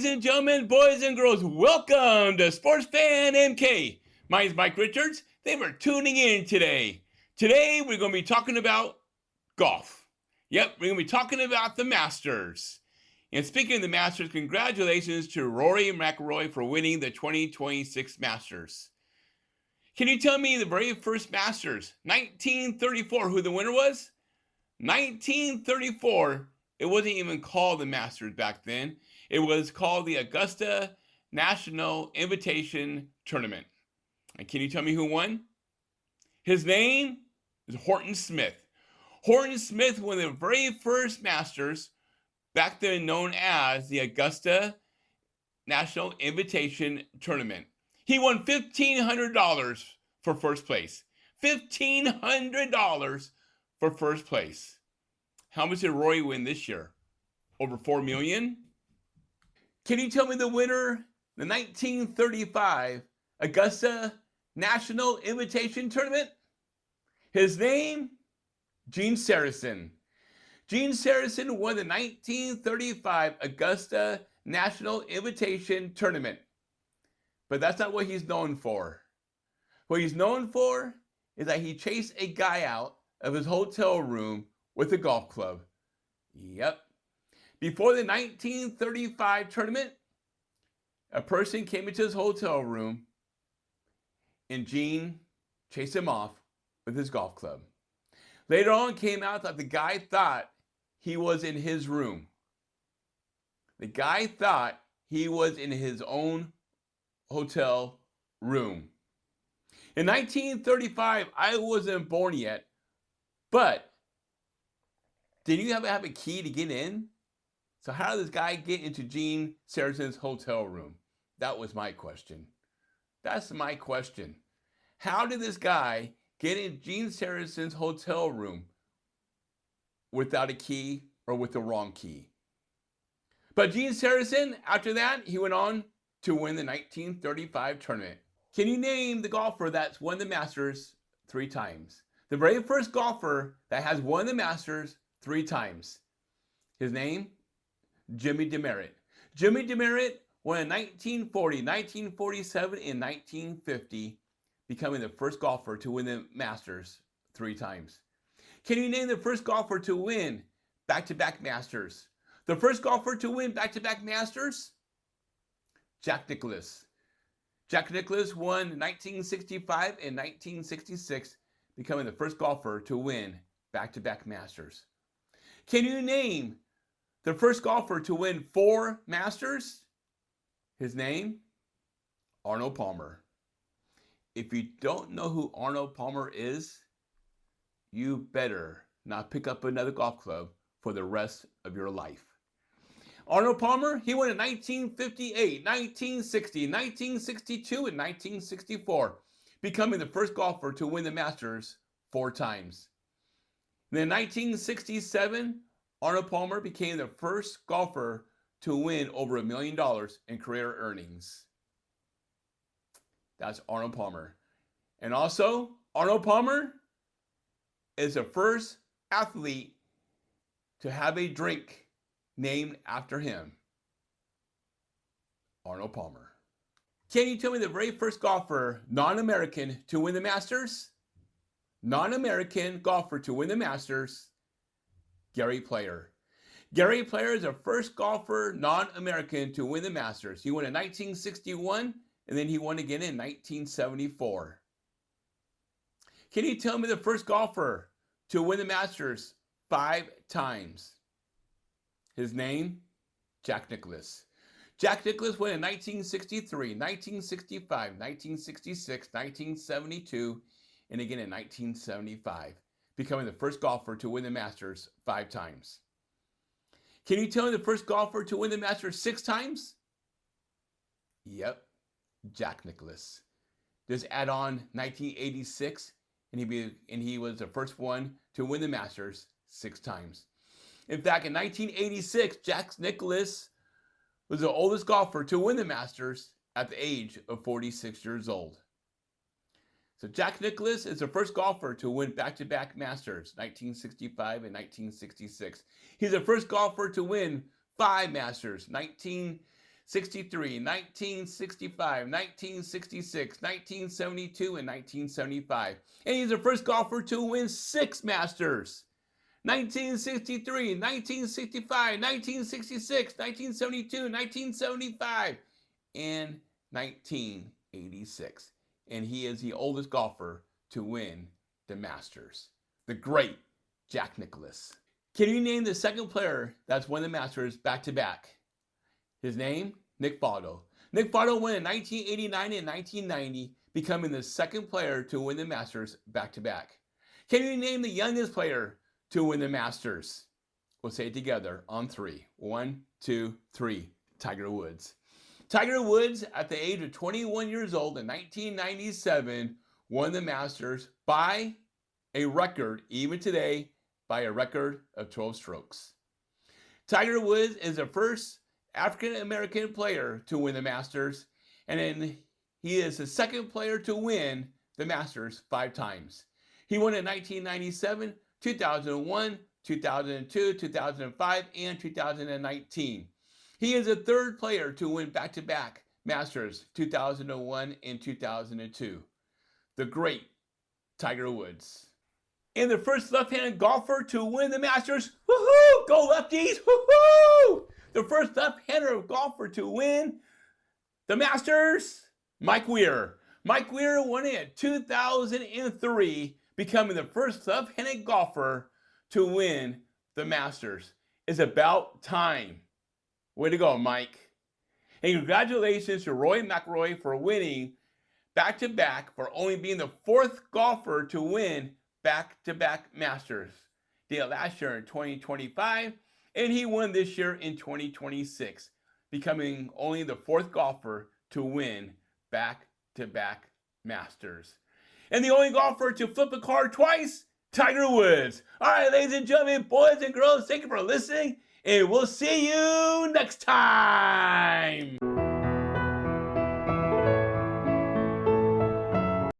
and gentlemen, boys and girls, welcome to Sports Fan MK. My name is Mike Richards. Thanks for tuning in today. Today, we're going to be talking about golf. Yep, we're going to be talking about the Masters. And speaking of the Masters, congratulations to Rory McIlroy for winning the 2026 Masters. Can you tell me the very first Masters, 1934, who the winner was? 1934, it wasn't even called the Masters back then. It was called the Augusta National Invitation Tournament. And can you tell me who won? His name is Horton Smith. Horton Smith won the very first Masters, back then known as the Augusta National Invitation Tournament. He won $1,500 for first place. $1,500 for first place. How much did Rory win this year? Over $4 million? Can you tell me the winner? The 1935 Augusta National Invitation Tournament? His name? Gene Sarazen. Gene Sarazen won the 1935 Augusta National Invitation Tournament. But that's not what he's known for. What he's known for is that he chased a guy out of his hotel room with a golf club. Yep. Before the 1935 tournament, a person came into his hotel room and Gene chased him off with his golf club. Later on, came out that the guy thought he was in his room. The guy thought he was in his own hotel room. In 1935, I wasn't born yet, but did you have a key to get in? So how did this guy get into Gene Sarazen's hotel room? That was my question. That's my question. How did this guy get in Gene Sarazen's hotel room without a key or with the wrong key? But Gene Sarazen, after that, he went on to win the 1935 tournament. Can you name the golfer that's won the Masters 3 times? The very first golfer that has won the Masters 3 times. His name? Jimmy DeMeritt. Jimmy DeMeritt won in 1940, 1947, and 1950, becoming the first golfer to win the Masters 3 times. Can you name the first golfer to win back-to-back Masters? The first golfer to win back-to-back Masters? Jack Nicklaus. Jack Nicklaus won 1965 and 1966, becoming the first golfer to win back-to-back Masters. Can you name the first golfer to win 4 Masters? His name? Arnold Palmer. If you don't know who Arnold Palmer is, you better not pick up another golf club for the rest of your life. Arnold Palmer, he won in 1958, 1960, 1962, and 1964, becoming the first golfer to win the Masters 4 times. And in 1967, Arnold Palmer became the first golfer to win over $1 million in career earnings. That's Arnold Palmer. And also, Arnold Palmer is the first athlete to have a drink named after him. Arnold Palmer. Can you tell me the very first golfer, non-American, to win the Masters? Non-American golfer to win the Masters, Gary Player. Gary Player is the first golfer, non-American, to win the Masters. He won in 1961, and then he won again in 1974. Can you tell me the first golfer to win the Masters 5 times? His name? Jack Nicklaus. Jack Nicklaus won in 1963, 1965, 1966, 1972, and again in 1975, becoming the first golfer to win the Masters 5 times. Can you tell me the first golfer to win the Masters 6 times? Yep, Jack Nicklaus. Just add on 1986, and he was the first one to win the Masters 6 times. In fact, in 1986, Jack Nicklaus was the oldest golfer to win the Masters at the age of 46 years old. So Jack Nicklaus is the first golfer to win back-to-back Masters, 1965 and 1966. He's the first golfer to win 5 Masters, 19 1963, 1965, 1966, 1972, and 1975. And he's the first golfer to win 6 Masters. 1963, 1965, 1966, 1972, 1975, and 1986. And he is the oldest golfer to win the Masters. The great Jack Nicklaus. Can you name the second player that's won the Masters back-to-back? His name? Nick Faldo. Nick Faldo won in 1989 and 1990, becoming the second player to win the Masters back-to-back. Can you name the youngest player to win the Masters? We'll say it together on 3. 1, 2, 3. Tiger Woods. Tiger Woods, at the age of 21 years old in 1997, won the Masters by a record, even today, by a record of 12 strokes. Tiger Woods is the first African-American player to win the Masters, and then he is the second player to win the Masters 5 times. He won in 1997, 2001, 2002, 2005, and 2019. He is the third player to win back-to-back Masters, 2001 and 2002. The great Tiger Woods. And the first left-handed golfer to win the Masters, woohoo! Go lefties, woohoo! The first left-handed golfer to win the Masters, Mike Weir. Mike Weir won it in 2003, becoming the first left-handed golfer to win the Masters. It's about time. Way to go, Mike. And congratulations to Rory McIlroy for winning back-to-back, for only being the 4th golfer to win back-to-back Masters. Did it last year in 2025, and he won this year in 2026, becoming only the 4th golfer to win back-to-back Masters. And the only golfer to flip a card twice, Tiger Woods. All right, ladies and gentlemen, boys and girls, thank you for listening, and we'll see you next time.